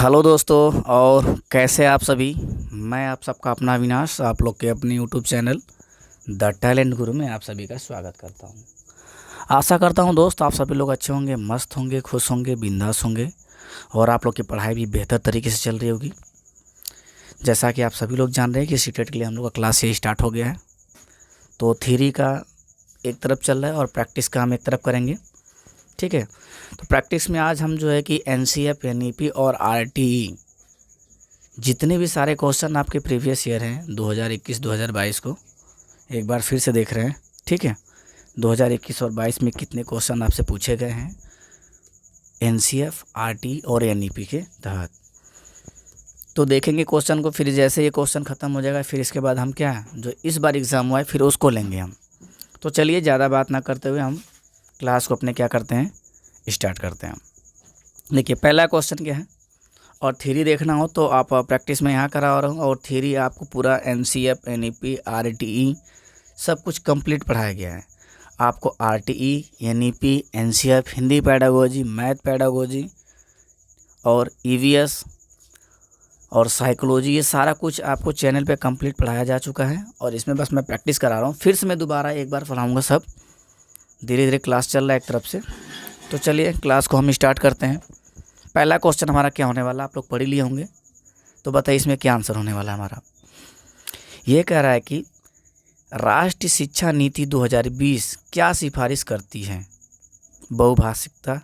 Hello दोस्तों, और कैसे आप सभी। मैं आप सबका अपना अविनाश, आप लोग के अपने यूट्यूब चैनल द टैलेंट गुरु में आप सभी का स्वागत करता हूं। आशा करता हूं दोस्त आप सभी लोग अच्छे होंगे, मस्त होंगे, खुश होंगे, बिंदास होंगे और आप लोग की पढ़ाई भी बेहतर तरीके से चल रही होगी। जैसा कि आप सभी लोग जान रहे हैं कि सीटेट के लिए हम लोग का क्लास ये स्टार्ट हो गया है। तो थ्योरी का एक तरफ चल रहा है और प्रैक्टिस का हम एक तरफ करेंगे, ठीक है। तो प्रैक्टिस में आज हम जो है कि एनसीएफ, एनईपी और आरटीई जितने भी सारे क्वेश्चन आपके प्रीवियस ईयर हैं 2021-2022 को एक बार फिर से देख रहे हैं, ठीक है। 2021 और 22 में कितने क्वेश्चन आपसे पूछे गए हैं एनसीएफ, आरटीई और एनईपी के तहत, तो देखेंगे क्वेश्चन को। फिर जैसे ये क्वेश्चन ख़त्म हो जाएगा फिर इसके बाद हम क्या जो इस बार एग्ज़ाम हुआ है फिर उसको लेंगे हम। तो चलिए ज़्यादा बात ना करते हुए हम क्लास को अपने क्या करते हैं, स्टार्ट करते हैं। देखिए पहला क्वेश्चन क्या है, और थ्योरी देखना हो तो आप प्रैक्टिस में यहाँ करा रहा हूँ, और थ्योरी आपको पूरा एनसीएफ, एनईपी, आरटीई सब कुछ कंप्लीट पढ़ाया गया है। आपको RTE, NEP, NCF, Hindi pedagogy, math pedagogy और ईवीएस और साइकोलॉजी, ये सारा कुछ आपको चैनल पे कंप्लीट पढ़ाया जा चुका है। और इसमें बस मैं प्रैक्टिस करा रहा हूँ, फिर से मैं दोबारा एक बार पढ़ाऊँगा। सब धीरे धीरे क्लास चल रहा है एक तरफ से। तो चलिए क्लास को हम स्टार्ट करते हैं। पहला क्वेश्चन हमारा क्या होने वाला, आप लोग पढ़ ही लिए होंगे, तो बताइए इसमें क्या आंसर होने वाला है हमारा। ये कह रहा है कि राष्ट्रीय शिक्षा नीति 2020 क्या सिफारिश करती है। बहुभाषिकता,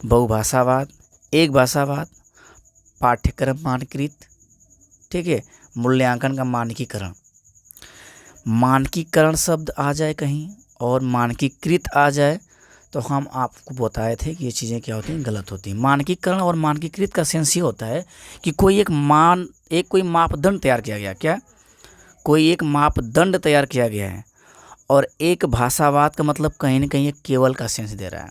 बहुभाषावाद, एक भाषावाद, पाठ्यक्रम मानकीकृत, ठीक है, मूल्यांकन का मानकीकरण। मानकीकरण शब्द आ जाए कहीं और मानकीकृत आ जाए तो हम आपको बताए थे कि ये चीज़ें क्या होती हैं, गलत होती हैं। मानकीकरण और मानकीकृत का सेंस ये होता है कि कोई कोई मापदंड तैयार किया गया, क्या कोई एक मापदंड तैयार किया गया है। और एक भाषावाद का मतलब कहीं ना कहीं केवल का सेंस दे रहा है,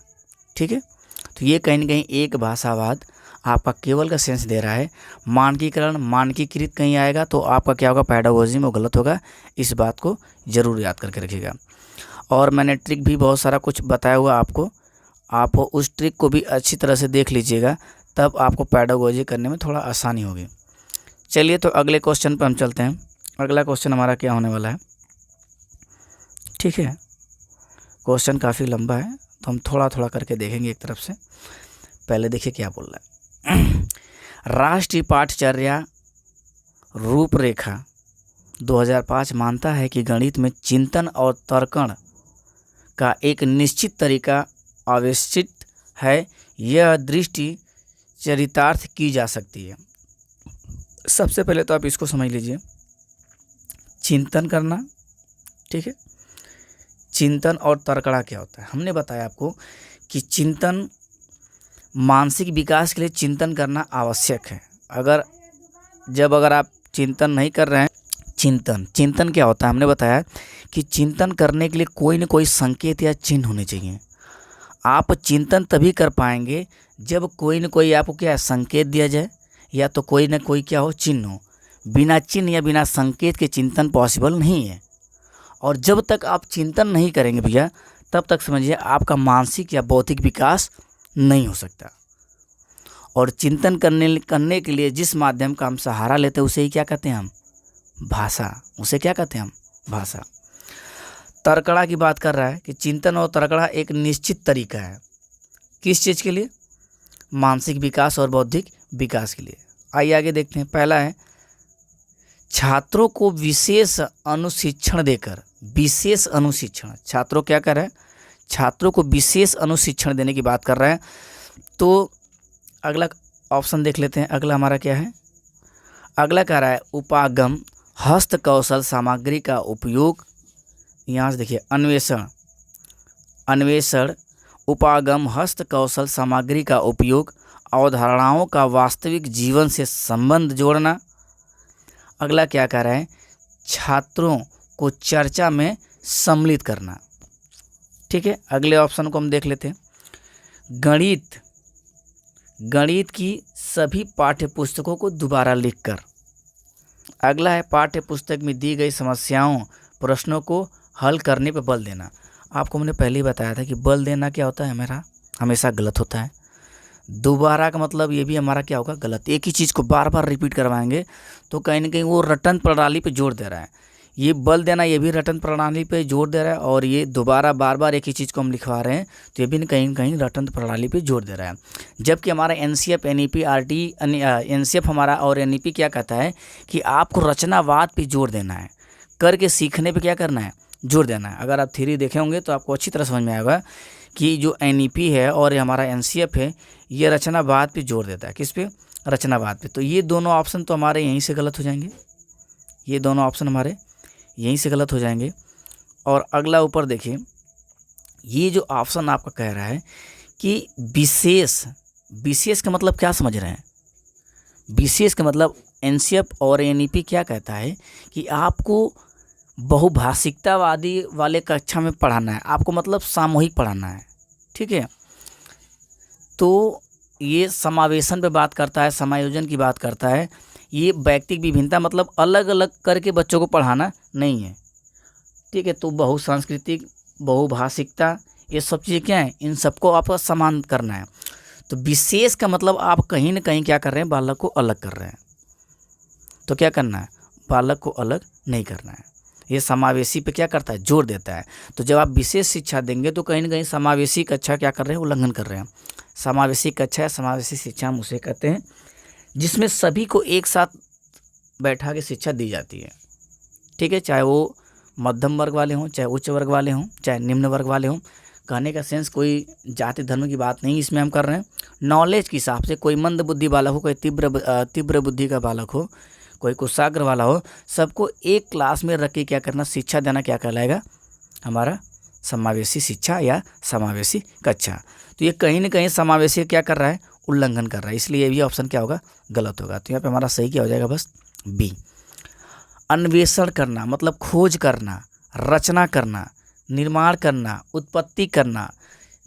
ठीक है। तो ये कहीं ना कहीं एक भाषावाद आपका केवल का सेंस दे रहा है। मानकीकरण, मानकीकृत कहीं आएगा तो आपका क्या होगा, पेडागोजी में गलत होगा। इस बात को ज़रूर याद करके रखिएगा। और मैंने ट्रिक भी बहुत सारा कुछ बताया हुआ आपको, आप उस ट्रिक को भी अच्छी तरह से देख लीजिएगा, तब आपको पेडागोजी करने में थोड़ा आसानी होगी। चलिए तो अगले क्वेश्चन पर हम चलते हैं। अगला क्वेश्चन हमारा क्या होने वाला है, ठीक है। क्वेश्चन काफ़ी लंबा है तो हम थोड़ा थोड़ा करके देखेंगे एक तरफ से। पहले देखिए क्या बोल रहा है। राष्ट्रीय पाठचर्या रूपरेखा 2005 मानता है कि गणित में चिंतन और तर्कण का एक निश्चित तरीका आवश्यक है। यह दृष्टि चरितार्थ की जा सकती है। सबसे पहले तो आप इसको समझ लीजिए, चिंतन करना, ठीक है। चिंतन और तर्कणा क्या होता है, हमने बताया आपको कि चिंतन मानसिक विकास के लिए चिंतन करना आवश्यक है। अगर आप चिंतन नहीं कर रहे हैं, चिंतन क्या होता है, हमने बताया कि चिंतन करने के लिए कोई न कोई संकेत या चिन्ह होने चाहिए। आप चिंतन तभी कर पाएंगे जब कोई न कोई आपको क्या संकेत दिया जाए, या तो कोई न कोई क्या हो, चिन्ह हो। बिना चिन्ह या बिना संकेत के चिंतन पॉसिबल नहीं है। और जब तक आप चिंतन नहीं करेंगे भैया, तब तक समझिए आपका मानसिक या बौद्धिक विकास नहीं हो सकता। और चिंतन करने के लिए जिस माध्यम का हम सहारा लेते हैं उसे ही क्या कहते हैं हम, भाषा। उसे क्या कहते हैं हम, भाषा। तर्कणा की बात कर रहा है कि चिंतन और तर्कणा एक निश्चित तरीका है, किस चीज़ के लिए, मानसिक विकास और बौद्धिक विकास के लिए। आइए आगे देखते हैं। पहला है छात्रों को विशेष अनुशिक्षण देकर, विशेष अनुशिक्षण, छात्रों क्या कर रहे हैं, छात्रों को विशेष अनुशिक्षण देने की बात कर रहे हैं। तो अगला ऑप्शन देख लेते हैं। अगला हमारा क्या है, अगला कह रहा है उपागम हस्त कौशल सामग्री का उपयोग। यहाँ से देखिए अन्वेषण, उपागम हस्त कौशल सामग्री का उपयोग, अवधारणाओं का वास्तविक जीवन से संबंध जोड़ना। अगला क्या कह रहा है, छात्रों को चर्चा में सम्मिलित करना, ठीक है। अगले ऑप्शन को हम देख लेते हैं। गणित की सभी पाठ्य पुस्तकों को दोबारा लिखकर। अगला है पाठ्य पुस्तक में दी गई समस्याओं, प्रश्नों को हल करने पर बल देना। आपको मैंने पहले ही बताया था कि बल देना क्या होता है, हमेशा गलत होता है। दोबारा का मतलब ये भी हमारा क्या होगा, गलत। एक ही चीज़ को बार बार रिपीट करवाएंगे तो कहीं ना कहीं वो रटन प्रणाली पे जोर दे रहा है। ये बल देना ये भी रटन प्रणाली पे जोर दे रहा है, और ये दोबारा बार बार एक ही चीज़ को हम लिखवा रहे हैं तो ये भी कहीं ना कहीं रटन प्रणाली पे जोर दे रहा है। जबकि हमारा एनसीएफ, एनईपी, आरटी, एनसीएफ हमारा और एनईपी क्या कहता है कि आपको रचनावाद पे जोर देना है, करके सीखने पे क्या करना है, जोर देना है। अगर आप थ्योरी देखे होंगे तो आपको अच्छी तरह समझ में आएगा कि जो एनईपी है और हमारा एनसीएफ है ये रचनावाद पे जोर देता है। किस पे, रचनावाद पे। तो ये दोनों ऑप्शन तो हमारे यहीं से गलत हो जाएंगे, ये दोनों ऑप्शन हमारे यहीं से गलत हो जाएंगे। और अगला ऊपर देखिए, ये जो ऑप्शन आपका कह रहा है कि विशेष, विशेष का मतलब क्या समझ रहे हैं, विशेष का मतलब एनसीएफ और एनईपी क्या कहता है कि आपको बहुभाषिकतावादी वाले कक्षा में पढ़ाना है, आपको मतलब सामूहिक पढ़ाना है, ठीक है। तो ये समावेशन पे बात करता है, समायोजन की बात करता है। ये व्यक्तिक विभिन्नता मतलब अलग अलग करके बच्चों को पढ़ाना नहीं है, ठीक है। तो बहुसांस्कृतिक, बहुभाषिकता, ये सब चीज़ें क्या हैं, इन सबको आपको समान करना है। तो विशेष का मतलब आप कहीं ना कहीं क्या कर रहे हैं, बालक को अलग कर रहे हैं। तो क्या करना है, बालक को अलग नहीं करना है। ये समावेशी पे क्या करता है, जोर देता है। तो जब आप विशेष शिक्षा देंगे तो कहीं ना कहीं समावेशी कक्षा क्या कर रहे हैं, उल्लंघन कर रहे हैं। समावेशी कक्षा, समावेशी शिक्षा हम उसे कहते हैं जिसमें सभी को एक साथ बैठा के शिक्षा दी जाती है, ठीक है। चाहे वो मध्यम वर्ग वाले हों, चाहे उच्च वर्ग वाले हों, चाहे निम्न वर्ग वाले हों। कहने का सेंस कोई जाति धर्म की बात नहीं इसमें हम कर रहे हैं। नॉलेज के हिसाब से कोई मंद बुद्धि बालक हो, कोई तीव्र बुद्धि का बालक हो, कोई कुशाग्र वाला हो, सबको एक क्लास में रख के क्या करना, शिक्षा देना क्या कहलाएगा, हमारा समावेशी शिक्षा या समावेशी कक्षा। तो ये कहीं ना कहीं समावेशी क्या कर रहा है, उल्लंघन कर रहा है, इसलिए ये भी ऑप्शन क्या होगा, गलत होगा। तो यहाँ पे हमारा सही क्या हो जाएगा, बस बी। अन्वेषण करना मतलब खोज करना, रचना करना, निर्माण करना, उत्पत्ति करना,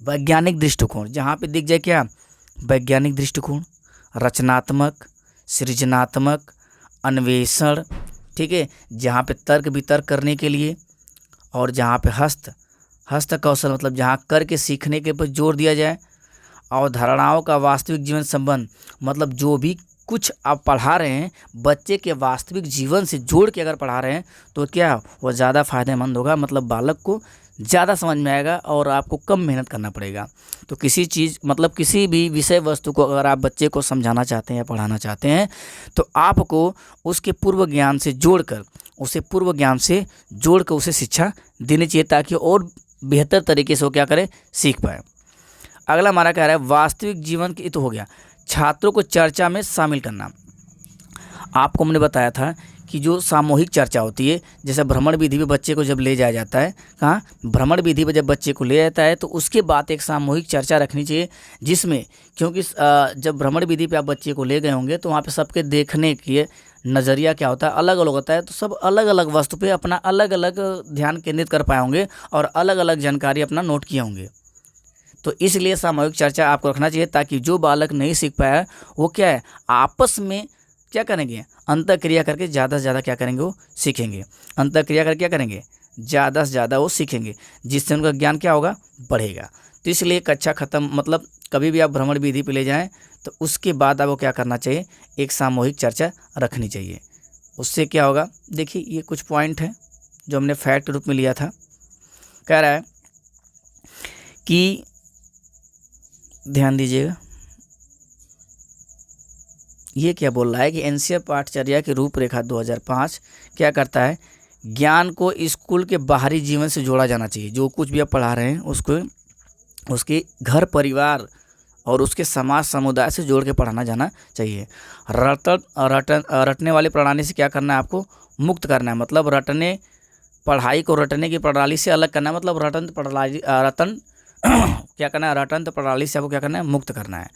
वैज्ञानिक दृष्टिकोण। जहाँ पे दिख जाए क्या, वैज्ञानिक दृष्टिकोण, रचनात्मक, सृजनात्मक, अन्वेषण, ठीक है। जहाँ पे तर्क वितर्क करने के लिए, और जहाँ पे हस्त कौशल मतलब जहाँ करके सीखने के पर जोर दिया जाए, और धारणाओं का वास्तविक जीवन संबंध मतलब जो भी कुछ आप पढ़ा रहे हैं बच्चे के वास्तविक जीवन से जोड़ के अगर पढ़ा रहे हैं तो क्या वो ज़्यादा फ़ायदेमंद होगा, मतलब बालक को ज़्यादा समझ में आएगा और आपको कम मेहनत करना पड़ेगा। तो किसी चीज़ मतलब किसी भी विषय वस्तु को अगर आप बच्चे को समझाना चाहते हैं या पढ़ाना चाहते हैं तो आपको उसके पूर्व ज्ञान से जोड़कर उसे शिक्षा देनी चाहिए ताकि और बेहतर तरीके से वो क्या करे, सीख पाए। अगला हमारा कह रहा है वास्तविक जीवन की, तो हो गया छात्रों को चर्चा में शामिल करना। आपको हमने बताया था कि जो सामूहिक चर्चा होती है, जैसे भ्रमण विधि पे बच्चे को जब ले जाया जाता है, कहाँ, भ्रमण विधि पे जब बच्चे को ले जाता है तो उसके बाद एक सामूहिक चर्चा रखनी चाहिए जिसमें, क्योंकि जब भ्रमण विधि पे आप बच्चे को ले गए होंगे तो वहाँ पे सबके देखने के नज़रिया क्या होता है, अलग अलग होता है। तो सब अलग अलग वस्तु पे अपना अलग अलग ध्यान केंद्रित कर पाए होंगे और अलग अलग जानकारी अपना नोट किए होंगे। तो इसलिए सामूहिक चर्चा आपको रखना चाहिए ताकि जो बालक नहीं सीख पाया वो क्या है, आपस में क्या करेंगे, अंतःक्रिया करके ज़्यादा से ज़्यादा क्या करेंगे, वो सीखेंगे। अंतःक्रिया करके क्या करेंगे, ज़्यादा से ज़्यादा वो सीखेंगे, जिससे उनका ज्ञान क्या होगा, बढ़ेगा। तो इसलिए कक्षा ख़त्म मतलब कभी भी आप भ्रमण विधि पे ले जाएं तो उसके बाद आपको क्या करना चाहिए, एक सामूहिक चर्चा रखनी चाहिए। उससे क्या होगा, देखिए ये कुछ पॉइंट हैं जो हमने फैक्ट रूप में लिया था। कह रहा है कि ध्यान दीजिएगा, ये क्या बोल रहा है कि एनसीएफ पाठचर्या की रूपरेखा 2005 क्या करता है, ज्ञान को स्कूल के बाहरी जीवन से जोड़ा जाना चाहिए। जो कुछ भी आप पढ़ा रहे हैं उसको उसके घर परिवार और उसके समाज समुदाय से जोड़ के पढ़ाना जाना चाहिए। रटने वाली प्रणाली से क्या करना है, आपको मुक्त करना है। मतलब पढ़ाई को रटने की प्रणाली से अलग करना है, मतलब क्या करना है, रटन प्रणाली से आपको क्या करना है, मुक्त करना है।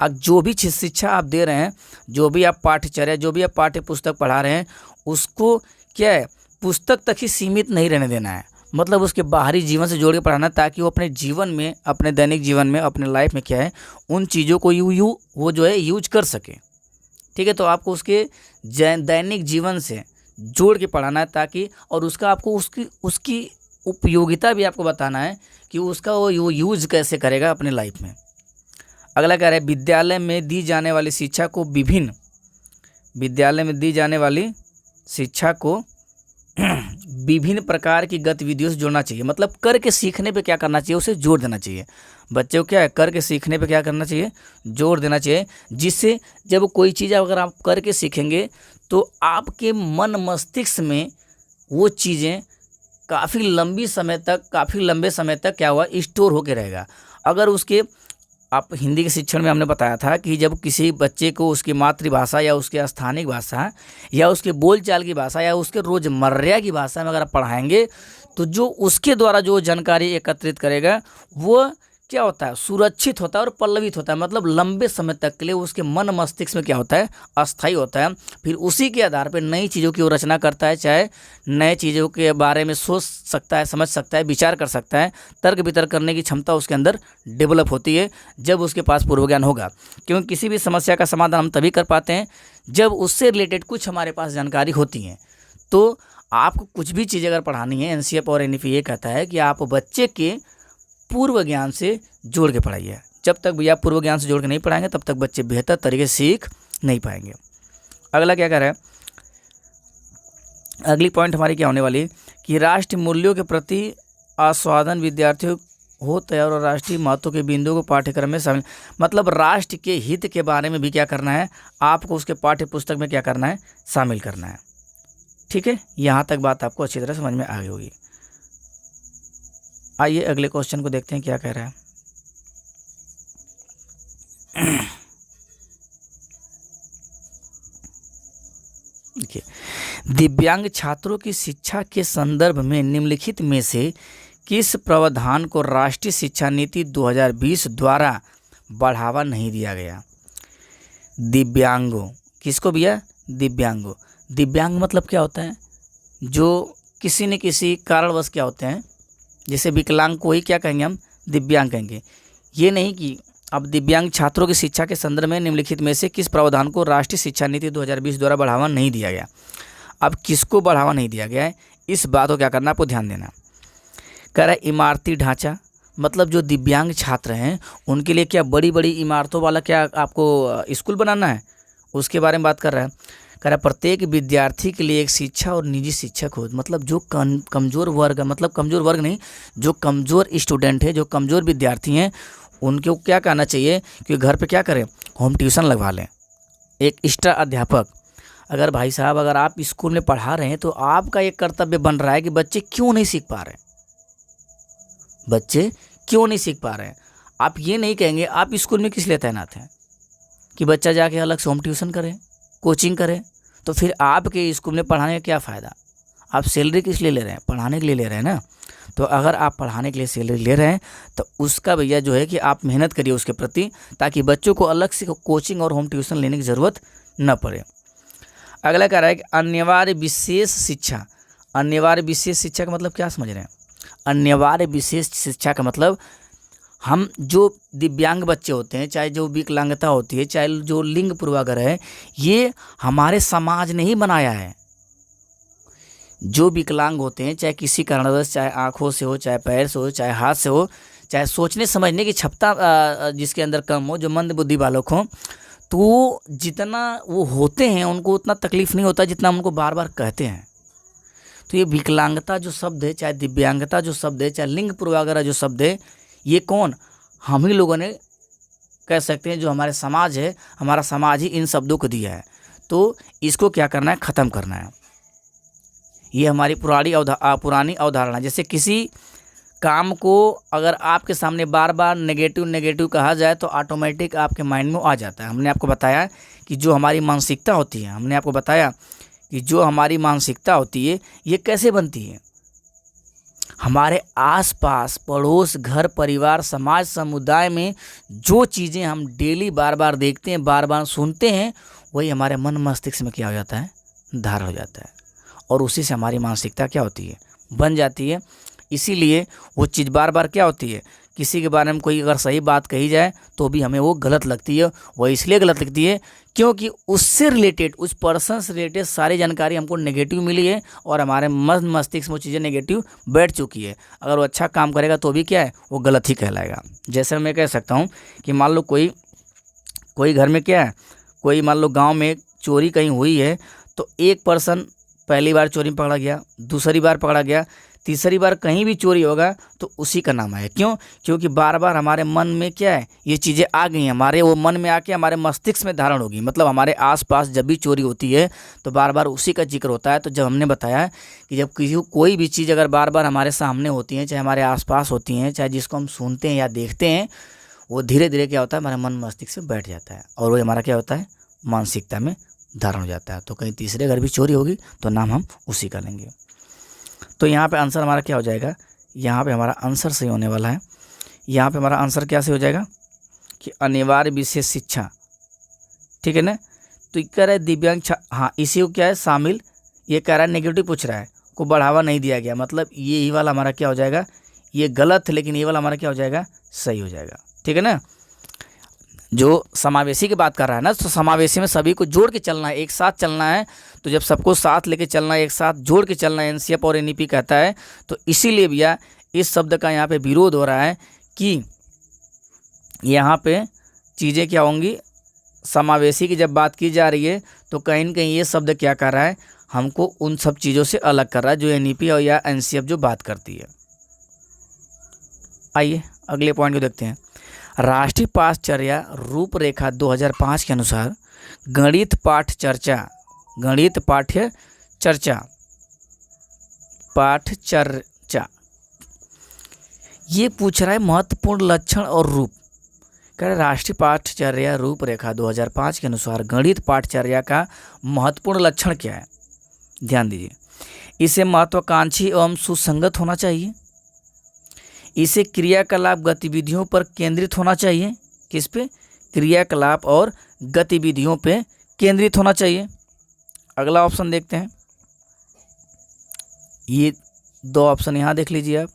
अब जो भी शिक्षा आप दे रहे हैं, जो भी आप पाठ्यचर्या, जो भी आप पाठ्य पुस्तक पढ़ा रहे हैं, उसको क्या है, पुस्तक तक ही सीमित नहीं रहने देना है। मतलब उसके बाहरी जीवन से जोड़ के पढ़ाना ताकि वो अपने जीवन में, अपने दैनिक जीवन में, अपने लाइफ में क्या है, उन चीज़ों को वो जो है यूज कर सके। ठीक है, तो आपको उसके दैनिक जीवन से जोड़ के पढ़ाना है ताकि, और उसका आपको उसकी उपयोगिता भी आपको बताना है कि उसका वो यूज कैसे करेगा अपने लाइफ में। अगला कह रहा है विद्यालय में दी जाने वाली शिक्षा को विभिन्न प्रकार की गतिविधियों से जोड़ना चाहिए। मतलब करके सीखने पे क्या करना चाहिए, उसे जोर देना चाहिए। बच्चे को क्या है, करके सीखने पे क्या करना चाहिए, जोर देना चाहिए, जिससे जब कोई चीज़ अगर आप करके सीखेंगे तो आपके मन मस्तिष्क में वो चीज़ें काफ़ी लंबे समय तक क्या हुआ, स्टोर होके रहेगा। अगर उसके आप हिंदी के शिक्षण में हमने बताया था कि जब किसी बच्चे को उसकी मातृभाषा या उसके स्थानिक भाषा या उसके बोलचाल की भाषा या उसके रोज़मर्रा की भाषा में अगर आप पढ़ाएंगे तो जो उसके द्वारा जो जानकारी एकत्रित करेगा वो क्या होता है, सुरक्षित होता है और पल्लवित होता है। मतलब लंबे समय तक के लिए उसके मन मस्तिष्क में क्या होता है, अस्थायी होता है। फिर उसी के आधार पर नई चीज़ों की वो रचना करता है, चाहे नए चीज़ों के बारे में सोच सकता है, समझ सकता है, विचार कर सकता है, तर्क वितर्क करने की क्षमता उसके अंदर डेवलप होती है जब उसके पास पूर्व ज्ञान होगा। क्योंकि किसी भी समस्या का समाधान हम तभी कर पाते हैं जब उससे रिलेटेड कुछ हमारे पास जानकारी होती है। तो आपको कुछ भी चीज़ अगर पढ़ानी है, एनसीईआरटी और एनईपी ये कहता है कि आप बच्चे के पूर्व ज्ञान से जोड़ के पढ़ाइए। जब तक भैया पूर्व ज्ञान से जोड़ के नहीं पढ़ाएंगे तब तक बच्चे बेहतर तरीके से सीख नहीं पाएंगे। अगला क्या कह रहा है, अगली पॉइंट हमारी क्या होने वाली कि राष्ट्रीय मूल्यों के प्रति आस्वादन विद्यार्थियों हो तैयार और राष्ट्रीय महत्व के बिंदुओं को पाठ्यक्रम में शामिल। मतलब राष्ट्र के हित के बारे में भी क्या करना है, आपको उसके पाठ्य पुस्तक में क्या करना है, शामिल करना है। ठीक है, यहाँ तक बात आपको अच्छी तरह समझ में आ गई होगी। आइए अगले क्वेश्चन को देखते हैं क्या कह रहा है। देखिए, दिव्यांग छात्रों की शिक्षा के संदर्भ में निम्नलिखित में से किस प्रावधान को राष्ट्रीय शिक्षा नीति 2020 द्वारा बढ़ावा नहीं दिया गया। दिव्यांगों, किसको भैया, दिव्यांगों। दिव्यांग मतलब क्या होता है, जो किसी न किसी कारणवश क्या होते हैं, जैसे विकलांग को ही क्या कहेंगे हम, दिव्यांग कहेंगे। ये नहीं कि अब दिव्यांग छात्रों की शिक्षा के संदर्भ में निम्नलिखित में से किस प्रावधान को राष्ट्रीय शिक्षा नीति 2020 द्वारा बढ़ावा नहीं दिया गया। अब किसको बढ़ावा नहीं दिया गया है, इस बात को क्या करना, आपको ध्यान देना। कह रहा है इमारती ढांचा, मतलब जो दिव्यांग छात्र हैं उनके लिए क्या बड़ी बड़ी इमारतों वाला क्या आपको स्कूल बनाना है, उसके बारे में बात कर रहा है। कह रहा है प्रत्येक विद्यार्थी के लिए एक शिक्षा और निजी शिक्षक हो। मतलब जो कमज़ोर वर्ग, मतलब कमज़ोर वर्ग नहीं, जो कमज़ोर स्टूडेंट है, जो कमज़ोर विद्यार्थी हैं, उनको क्या करना चाहिए कि घर पे क्या करें, होम ट्यूशन लगवा लें, एक एक्स्ट्रा अध्यापक। अगर भाई साहब अगर आप स्कूल में पढ़ा रहे हैं तो आपका एक कर्तव्य बन रहा है कि बच्चे क्यों नहीं सीख पा रहे हैं, बच्चे क्यों नहीं सीख पा रहे हैं। आप ये नहीं कहेंगे आप स्कूल में किस लिए तैनात हैं कि बच्चा जाके अलग से होम ट्यूशन करे, कोचिंग करे, तो फिर आपके स्कूल में पढ़ाने का क्या फ़ायदा। आप सैलरी किस लिए ले रहे हैं, पढ़ाने के लिए ले रहे हैं ना। तो अगर आप पढ़ाने के लिए सैलरी ले रहे हैं तो उसका भैया जो है कि आप मेहनत करिए उसके प्रति, ताकि बच्चों को अलग से कोचिंग और होम ट्यूशन लेने की ज़रूरत न पड़े। अगला कह रहा है कि अनिवार्य विशेष शिक्षा। अनिवार्य विशेष शिक्षा का मतलब क्या समझ रहे हैं, अनिवार्य विशेष शिक्षा का मतलब हम जो दिव्यांग बच्चे होते हैं, चाहे जो विकलांगता होती है, चाहे जो लिंग पूर्वाग्रह है, ये हमारे समाज ने ही बनाया है। जो विकलांग होते हैं, चाहे किसी कारणवश, चाहे आँखों से हो, चाहे पैर से हो, चाहे हाथ से हो, चाहे सोचने समझने की क्षमता जिसके अंदर कम हो, जो मंद बुद्धि बालक हों, तो जितना वो होते हैं उनको उतना तकलीफ़ नहीं होता जितना हम उनको बार बार कहते हैं। तो ये विकलांगता जो शब्द है, चाहे दिव्यांगता जो शब्द है, चाहे लिंग पूर्वाग्रह जो शब्द है, ये कौन, हम ही लोगों ने कह सकते हैं। जो हमारे समाज है, हमारा समाज ही इन शब्दों को दिया है। तो इसको क्या करना है, ख़त्म करना है। ये हमारी पुरानी अवधारणा। जैसे किसी काम को अगर आपके सामने बार बार नेगेटिव कहा जाए तो ऑटोमेटिक आपके माइंड में आ जाता है। हमने आपको बताया कि जो हमारी मानसिकता होती है, हमने आपको बताया कि जो हमारी मानसिकता होती है ये कैसे बनती है। हमारे आसपास, पड़ोस, घर, परिवार, समाज, समुदाय में जो चीज़ें हम डेली बार बार देखते हैं, बार बार सुनते हैं, वही हमारे मन मस्तिष्क में क्या हो जाता है, धारण हो जाता है, और उसी से हमारी मानसिकता क्या होती है, बन जाती है। इसीलिए वो चीज़ बार बार क्या होती है, किसी के बारे में कोई अगर सही बात कही जाए तो भी हमें वो गलत लगती है। वो इसलिए गलत लगती है क्योंकि उससे रिलेटेड, उस पर्सन से रिलेटेड सारी जानकारी हमको नेगेटिव मिली है और हमारे मस्तिष्क में वो चीज़ें नेगेटिव बैठ चुकी है। अगर वो अच्छा काम करेगा तो भी क्या है, वो गलत ही कहलाएगा। जैसे मैं कह सकता हूँ कि मान लो कोई कोई घर में क्या है, कोई मान लो गांव में चोरी कहीं हुई है तो एक पर्सन पहली बार चोरी में पकड़ा गया, दूसरी बार पकड़ा गया, तीसरी बार कहीं भी चोरी होगा तो उसी का नाम है। क्यों? क्योंकि बार बार हमारे मन में क्या है, ये चीज़ें आ गई हैं, हमारे वो मन में आके हमारे मस्तिष्क में धारण होगी। मतलब हमारे आसपास जब भी चोरी होती है तो बार बार उसी का जिक्र होता है। तो जब हमने बताया कि जब किसी को कोई भी चीज़ अगर बार बार हमारे सामने होती है, चाहे हमारे आसपास होती हैं, चाहे जिसको हम सुनते हैं या देखते हैं, वो धीरे धीरे क्या होता है, हमारे मन मस्तिष्क में बैठ जाता है और वो हमारा क्या होता है, मानसिकता में धारण हो जाता है। तो कहीं तीसरे घर भी चोरी होगी तो नाम हम उसी का लेंगे। तो यहाँ पे आंसर हमारा क्या हो जाएगा, यहाँ पे हमारा आंसर सही होने वाला है। यहाँ पे हमारा आंसर क्या सही हो जाएगा कि अनिवार्य विशेष शिक्षा, ठीक है ना। तो कह रहा है दिव्यांग हाँ, इसी को क्या है शामिल, ये कह रहा है नेगेटिव पूछ रहा है, को बढ़ावा नहीं दिया गया, मतलब ये ही वाला हमारा क्या हो जाएगा, ये गलत है, लेकिन ये वाला हमारा क्या हो जाएगा, सही हो जाएगा, ठीक है ना। जो समावेशी की बात कर रहा है ना, तो समावेशी में सभी को जोड़ के चलना है, एक साथ चलना है। तो जब सबको साथ लेके चलना है, एक साथ जोड़ के चलना है, एनसीएफ और एनईपी कहता है। तो इसीलिए भैया इस शब्द का यहाँ पे विरोध हो रहा है कि यहाँ पे चीज़ें क्या होंगी, समावेशी की जब बात की जा रही है तो कहीं न कहीं ये शब्द क्या कर रहा है, हमको उन सब चीज़ों से अलग कर रहा है जो एनईपी और या एनसीएफ जो बात करती है। आइए अगले पॉइंट को देखते हैं। राष्ट्रीय पाठचर्या रूपरेखा 2005 के अनुसार गणित पाठचर्या ये पूछ रहा है महत्वपूर्ण लक्षण और रूप। कह रहे राष्ट्रीय पाठचर्या रूपरेखा 2005 के अनुसार गणित पाठचर्या का महत्वपूर्ण लक्षण क्या है। ध्यान दीजिए, इसे महत्वाकांक्षी एवं सुसंगत होना चाहिए, इसे क्रियाकलाप गतिविधियों पर केंद्रित होना चाहिए। किस पे? क्रियाकलाप और गतिविधियों पे केंद्रित होना चाहिए। अगला ऑप्शन देखते हैं, ये दो ऑप्शन यहाँ देख लीजिए आप।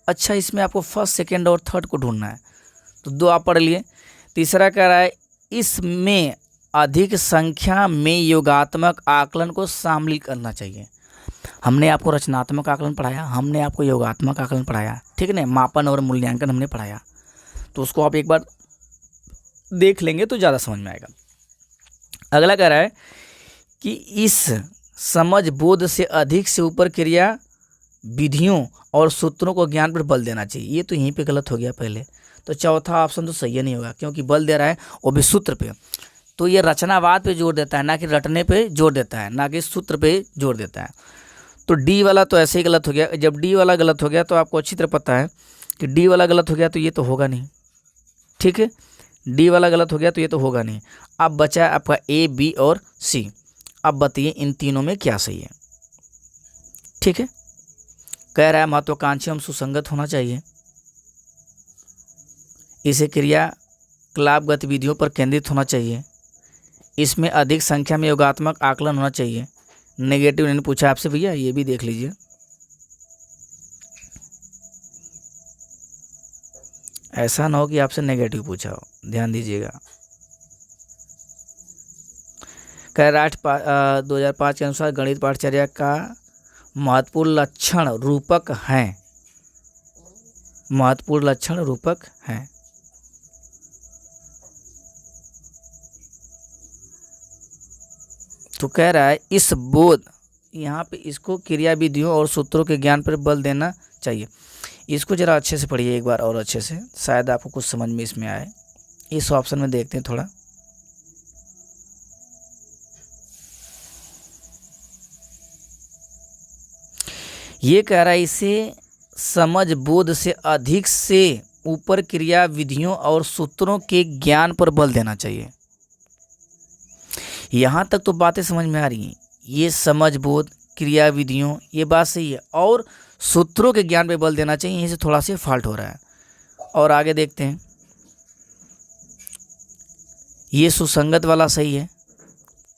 अच्छा, इसमें आपको फर्स्ट, सेकंड और थर्ड को ढूंढना है, तो दो आप पढ़ लिए। तीसरा कह रहा है इसमें अधिक संख्या में योगात्मक आकलन को शामिल करना चाहिए। हमने आपको रचनात्मक आकलन पढ़ाया, हमने आपको योगात्मक आकलन पढ़ाया, ठीक है ना, मापन और मूल्यांकन हमने पढ़ाया, तो उसको आप एक बार देख लेंगे तो ज़्यादा समझ में आएगा। अगला कह रहा है कि इस समझ बोध से अधिक से ऊपर क्रिया विधियों और सूत्रों को ज्ञान पर बल देना चाहिए। ये तो यहीं पे गलत हो गया पहले, तो चौथा ऑप्शन तो सही नहीं होगा, क्योंकि बल दे रहा है वो भी सूत्र पे। तो ये रचनावाद पे जोर देता है, ना कि रटने पे जोर देता है, ना कि सूत्र पे जोर देता है। तो डी वाला तो ऐसे ही गलत हो गया। जब डी वाला गलत हो गया तो आपको अच्छी तरह पता है कि डी वाला गलत हो गया तो ये तो होगा नहीं, ठीक है, डी वाला गलत हो गया तो ये तो होगा नहीं। अब बचा आपका ए, बी और सी। अब बताइए इन तीनों में क्या सही है। ठीक है, कह रहा है महत्वाकांक्षी एवं सुसंगत होना चाहिए, इसे क्रियाकलाप गतिविधियों पर केंद्रित होना चाहिए, इसमें अधिक संख्या में योगात्मक आकलन होना चाहिए। नेगेटिव ने पूछा आपसे, भैया ये भी देख लीजिए। ऐसा ना हो कि आपसे नेगेटिव पूछा हो, ध्यान दीजिएगा। कह रहा 2005 के अनुसार गणित पाठचर्या का महत्वपूर्ण लक्षण रूपक हैं, महत्वपूर्ण लक्षण रूपक हैं। तो कह रहा है इस बोध, यहाँ पे इसको क्रिया विधियों और सूत्रों के ज्ञान पर बल देना चाहिए। इसको जरा अच्छे से पढ़िए एक बार और अच्छे से, शायद आपको कुछ समझ में इसमें आए। इस ऑप्शन में देखते हैं थोड़ा। ये कह रहा है इसे समझ बोध से अधिक से ऊपर क्रिया विधियों और सूत्रों के ज्ञान पर बल देना चाहिए। यहाँ तक तो बातें समझ में आ रही हैं। ये समझ बोध, क्रिया विधियों, ये बात सही है, और सूत्रों के ज्ञान पे बल देना चाहिए, यहीं से थोड़ा सा फॉल्ट हो रहा है। और आगे देखते हैं, ये सुसंगत वाला सही है,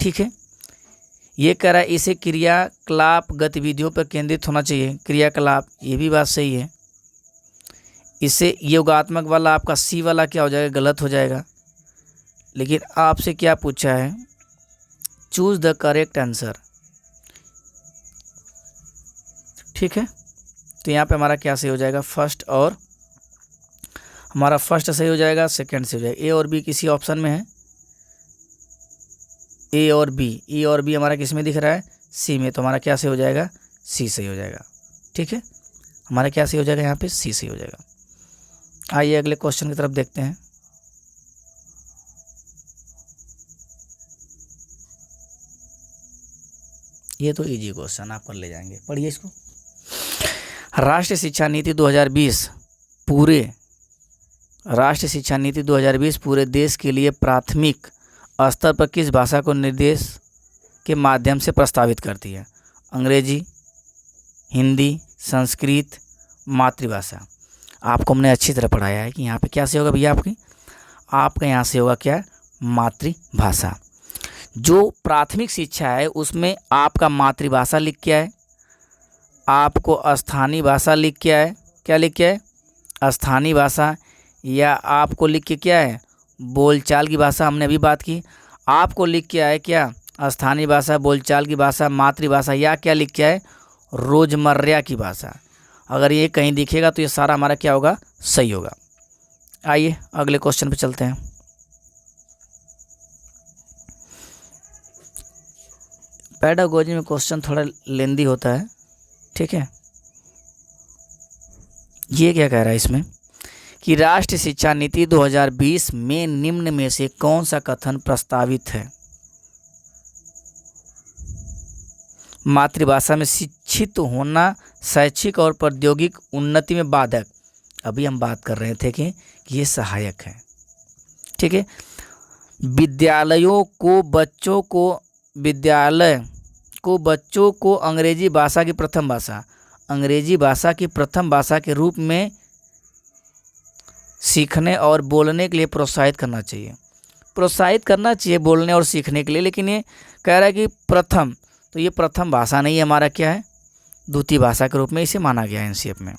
ठीक है। ये कह रहा है इसे क्रियाकलाप गतिविधियों पर केंद्रित होना चाहिए, क्रियाकलाप, ये भी बात सही है। इसे योगात्मक वाला आपका सी वाला क्या हो जाएगा, गलत हो जाएगा। लेकिन आपसे क्या पूछा है, चूज द करेक्ट आंसर, ठीक है। तो यहाँ पे हमारा क्या सही हो जाएगा, फर्स्ट, और हमारा फर्स्ट सही हो जाएगा, सेकंड सही हो जाएगा। ए और बी किसी ऑप्शन में है ए और बी हमारा किस में दिख रहा है, सी में, तो हमारा क्या सही हो जाएगा, सी सही हो जाएगा। ठीक है, हमारा क्या सही हो जाएगा यहाँ पे, सी सही हो जाएगा। आइए अगले क्वेश्चन की तरफ देखते हैं। ये तो इजी क्वेश्चन आप कर ले जाएंगे, पढ़िए इसको। राष्ट्रीय शिक्षा नीति 2020 पूरे देश के लिए प्राथमिक स्तर पर किस भाषा को निर्देश के माध्यम से प्रस्तावित करती है? अंग्रेजी, हिंदी, संस्कृत, मातृभाषा। आपको हमने अच्छी तरह पढ़ाया है कि यहाँ पे क्या से होगा भैया, आपका यहाँ से होगा क्या, मातृभाषा। जो प्राथमिक शिक्षा है उसमें आपका मातृभाषा लिख के आए, आपको स्थानीय भाषा लिख के आए, क्या लिख के आए, स्थानीय भाषा, या आपको लिख के क्या है, बोलचाल की भाषा, हमने अभी बात की। आपको लिख के आए क्या, स्थानीय भाषा, बोलचाल की भाषा, मातृभाषा, या क्या लिख के आए, रोजमर्रा की भाषा। अगर ये कहीं दिखेगा तो ये सारा हमारा क्या होगा, सही होगा। आइए अगले क्वेश्चन पे चलते हैं। पेडागोजी में क्वेश्चन थोड़ा लेंदी होता है, ठीक है। ये क्या कह रहा है इसमें कि राष्ट्रीय शिक्षा नीति 2020 में निम्न में से कौन सा कथन प्रस्तावित है? मातृभाषा में शिक्षित होना शैक्षिक और प्रौद्योगिक उन्नति में बाधक। अभी हम बात कर रहे थे कि ये सहायक है, ठीक है। विद्यालय को बच्चों को अंग्रेजी भाषा की प्रथम भाषा के रूप में सीखने और बोलने के लिए प्रोत्साहित करना चाहिए बोलने और सीखने के लिए। लेकिन ये कह रहा है कि प्रथम, तो ये प्रथम भाषा नहीं है, हमारा क्या है, द्वितीय भाषा के रूप में इसे माना गया है एनसीएफ में।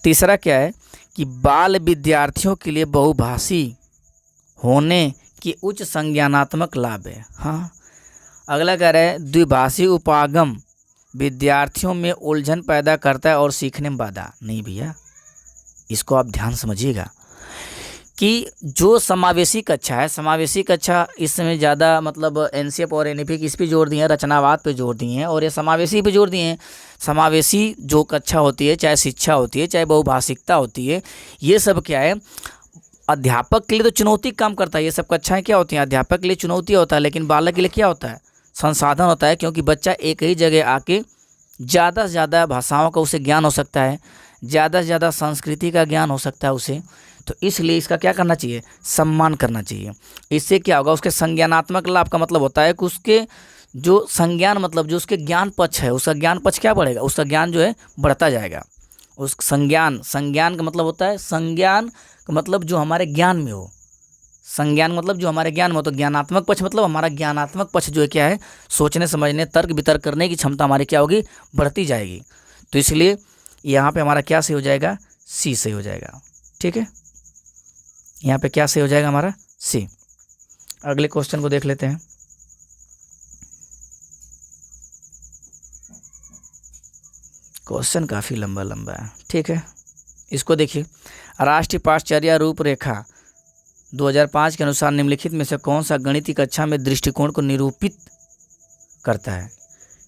तीसरा क्या है कि बाल विद्यार्थियों के लिए बहुभाषी होने के उच्च संज्ञानात्मक लाभ है। हाँ, अगला कह रहा है द्विभाषी उपागम विद्यार्थियों में उलझन पैदा करता है और सीखने में बाधा। नहीं भैया, इसको आप ध्यान समझिएगा कि जो समावेशी कक्षा इस समय ज़्यादा मतलब एनसीएफ और एनईपी किस पे जोर दिए हैं, रचनावाद पे जोर दिए हैं, और ये समावेशी पे जोर दिए हैं। समावेशी जो कक्षा होती है, चाहे शिक्षा होती है, चाहे बहुभाषिकता होती है, ये सब क्या है, अध्यापक के लिए तो चुनौती काम करता है। ये सब कक्षाएं क्या होती हैं, अध्यापक के लिए चुनौती होता है, लेकिन बालक के लिए क्या होता है, संसाधन होता है। क्योंकि बच्चा एक ही जगह आके ज़्यादा से ज़्यादा भाषाओं का उसे ज्ञान हो सकता है, ज़्यादा से ज़्यादा संस्कृति का ज्ञान हो सकता है उसे। तो इसलिए इसका क्या करना चाहिए, सम्मान करना चाहिए। इससे क्या होगा, उसके संज्ञानात्मक लाभ का मतलब होता है कि उसके जो संज्ञान मतलब जो उसके ज्ञान पक्ष है, उसका ज्ञान पक्ष क्या बढ़ेगा, उसका ज्ञान जो है बढ़ता जाएगा। उस संज्ञान का मतलब होता है, संज्ञान का मतलब जो हमारे ज्ञान में हो, संज्ञान मतलब जो हमारे ज्ञान में हो। तो ज्ञानात्मक पक्ष मतलब हमारा ज्ञानात्मक पक्ष जो है क्या है, सोचने समझने तर्क वितर्क करने की क्षमता हमारी क्या होगी, बढ़ती जाएगी। तो इसलिए यहाँ पे हमारा क्या सही हो जाएगा, सी सही हो जाएगा, ठीक है। यहाँ पे क्या सही हो जाएगा हमारा, सी। अगले क्वेश्चन को देख लेते हैं। क्वेश्चन काफ़ी लंबा है, ठीक है। इसको देखिए, राष्ट्रीय पाठचर्या रूपरेखा 2005 के अनुसार निम्नलिखित में से कौन सा गणित की कक्षा में दृष्टिकोण को निरूपित करता है?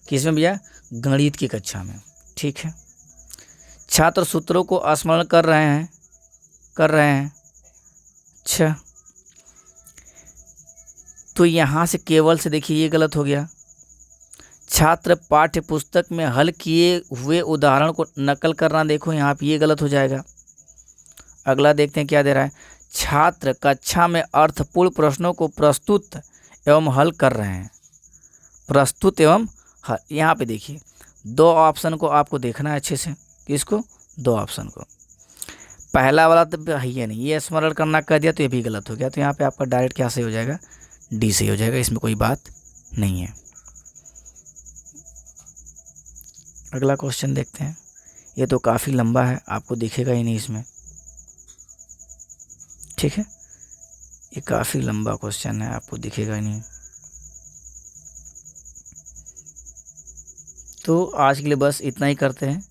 किसमें भैया, गणित की कक्षा में, ठीक है। छात्र सूत्रों को स्मरण कर रहे हैं। अच्छा, तो यहाँ से केवल से देखिए ये गलत हो गया। छात्र पाठ्य पुस्तक में हल किए हुए उदाहरण को नकल करना, देखो यहाँ पे ये गलत हो जाएगा। अगला देखते हैं क्या दे रहा है, छात्र कक्षा में अर्थपूर्ण प्रश्नों को प्रस्तुत एवं हल कर रहे हैं। प्रस्तुत एवं हल, यहाँ पे देखिए दो ऑप्शन को आपको देखना है अच्छे से, किसको, दो ऑप्शन को। पहला वाला तो है ही नहीं, ये स्मरण करना कह दिया तो ये भी गलत हो गया। तो यहाँ पे आपका डायरेक्ट क्या सही हो जाएगा, डी सही हो जाएगा, इसमें कोई बात नहीं है। अगला क्वेश्चन देखते हैं। ये तो काफ़ी लंबा है, आपको दिखेगा ही नहीं इसमें, ठीक है। ये काफ़ी लंबा क्वेश्चन है, आपको दिखेगा ही नहीं। तो आज के लिए बस इतना ही करते हैं,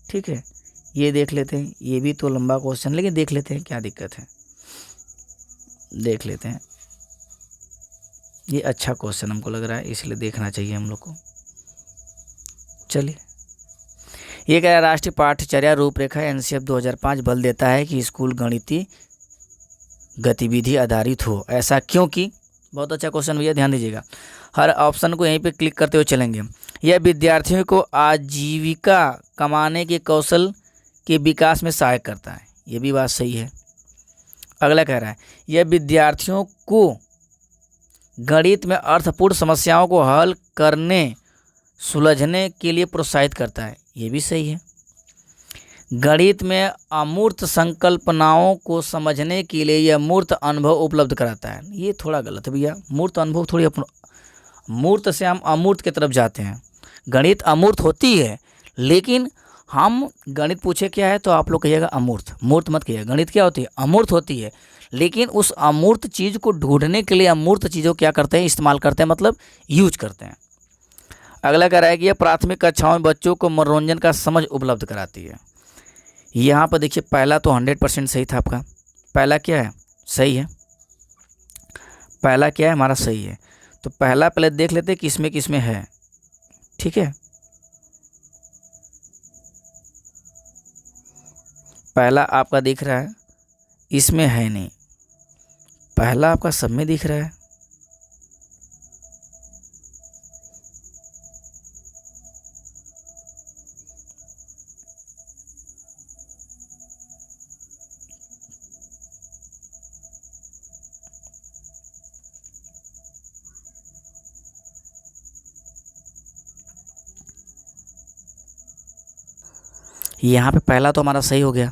ठीक है। ये देख लेते हैं, ये भी तो लंबा क्वेश्चन, लेकिन देख लेते हैं क्या दिक्कत है, देख लेते हैं। ये अच्छा क्वेश्चन हमको लग रहा है, इसलिए देखना चाहिए हम लोग को। चलिए, ये कह रहा है राष्ट्रीय पाठ्यचर्या रूपरेखा एनसीएफ 2005 बल देता है कि स्कूल गणितीय गतिविधि आधारित हो, ऐसा क्योंकि। बहुत अच्छा क्वेश्चन भैया, ध्यान दीजिएगा। हर ऑप्शन को यहीं पे क्लिक करते हुए चलेंगे। यह विद्यार्थियों को आजीविका कमाने के कौशल के विकास में सहायक करता है, ये भी बात सही है। अगला कह रहा है यह विद्यार्थियों को गणित में अर्थपूर्ण समस्याओं को हल करने सुलझने के लिए प्रोत्साहित करता है, ये भी सही है। गणित में अमूर्त संकल्पनाओं को समझने के लिए यह मूर्त अनुभव उपलब्ध कराता है, ये थोड़ा गलत है भैया। मूर्त अनुभव थोड़ी मूर्त से हम अमूर्त की तरफ जाते हैं। गणित अमूर्त होती है, लेकिन हम गणित पूछे क्या है तो आप लोग कहिएगा अमूर्त, मूर्त मत कहिएगा। गणित क्या होती है, अमूर्त होती है, लेकिन उस अमूर्त चीज़ को ढूंढने के लिए अमूर्त चीज़ों क्या करते हैं, इस्तेमाल करते हैं, मतलब यूज करते हैं। अगला कह रहा है कि यह प्राथमिक कक्षाओं में बच्चों को मनोरंजन का समझ उपलब्ध कराती है। यहाँ पर देखिए पहला तो 100% सही था आपका। पहला क्या है, सही है। पहला क्या है हमारा, सही है। तो पहला पहले देख लेते हैं किसमें किसमें है, ठीक है। पहला आपका दिख रहा है, इसमें है नहीं। पहला आपका सब में दिख रहा है। यहाँ पे पहला तो हमारा सही हो गया।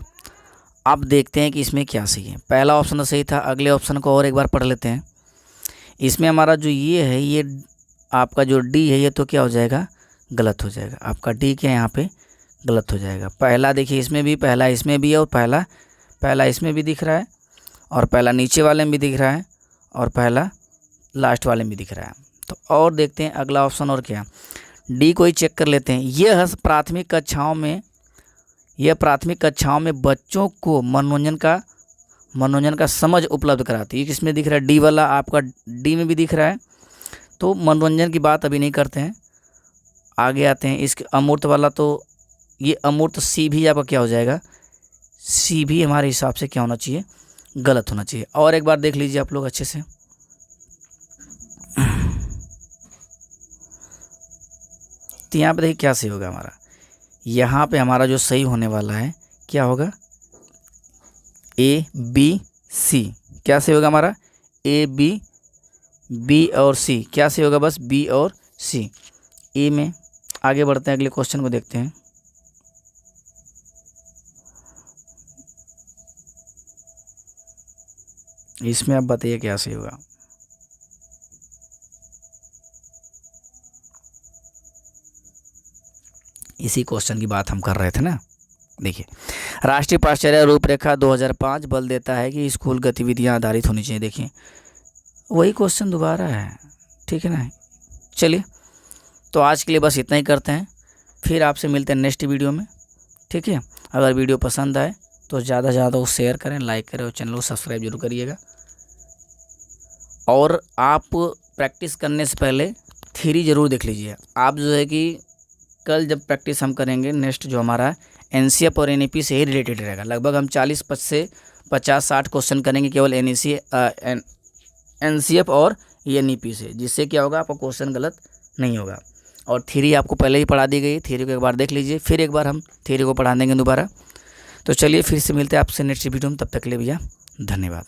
अब देखते हैं कि इसमें क्या सही है। पहला ऑप्शन तो सही था, अगले ऑप्शन को और एक बार पढ़ लेते हैं। इसमें हमारा जो ये है, ये आपका जो डी है, ये तो क्या हो जाएगा, गलत हो जाएगा। आपका डी क्या है यहाँ पे, गलत हो जाएगा। पहला देखिए इसमें भी, पहला इसमें भी है, और पहला इसमें भी दिख रहा है, और पहला नीचे वाले में भी दिख रहा है, और पहला लास्ट वाले में भी दिख रहा है। तो और देखते हैं अगला ऑप्शन और क्या, डी को ही चेक कर लेते हैं। यह प्राथमिक कक्षाओं में बच्चों को मनोरंजन का समझ उपलब्ध कराती है। किसमें दिख रहा है, डी वाला आपका डी में भी दिख रहा है। तो मनोरंजन की बात अभी नहीं करते हैं, आगे आते हैं। इसके अमूर्त वाला, तो ये अमूर्त सी भी आपका क्या हो जाएगा, सी भी हमारे हिसाब से क्या होना चाहिए, गलत होना चाहिए। और एक बार देख लीजिए आप लोग अच्छे से। तो यहाँ पे देखिए क्या सही होगा हमारा, यहाँ पे हमारा जो सही होने वाला है क्या होगा, ए बी सी। क्या सही होगा हमारा, ए बी और सी। क्या सही होगा, बस बी और सी। ए में आगे बढ़ते हैं, अगले क्वेश्चन को देखते हैं। इसमें आप बताइए क्या सही होगा। इसी क्वेश्चन की बात हम कर रहे थे ना। देखिए, राष्ट्रीय पाठ्यचर्या रूपरेखा 2005 बल देता है कि स्कूल गतिविधियां आधारित होनी चाहिए। देखिए वही क्वेश्चन दोबारा है, ठीक है ना। चलिए, तो आज के लिए बस इतना ही करते हैं, फिर आपसे मिलते हैं नेक्स्ट वीडियो में, ठीक है। अगर वीडियो पसंद आए तो ज़्यादा से ज़्यादा शेयर करें, लाइक करें, और चैनल को सब्सक्राइब जरूर करिएगा। और आप प्रैक्टिस करने से पहले थ्योरी ज़रूर देख लीजिए। आप जो है कि कल जब प्रैक्टिस हम करेंगे, नेक्स्ट जो हमारा एनसीएफ और एनईपी से ही रिलेटेड रहेगा। लगभग हम 40 से 50-60 क्वेश्चन करेंगे केवल एनसीएफ और एनईपी से, जिससे क्या होगा, आपका क्वेश्चन गलत नहीं होगा। और थ्योरी आपको पहले ही पढ़ा दी गई, थ्योरी को एक बार देख लीजिए, फिर एक बार हम थ्योरी को पढ़ा देंगे दोबारा। तो चलिए फिर से मिलते हैं आपसे नेक्स्ट वीडियो में, तब तक के लिए भैया धन्यवाद।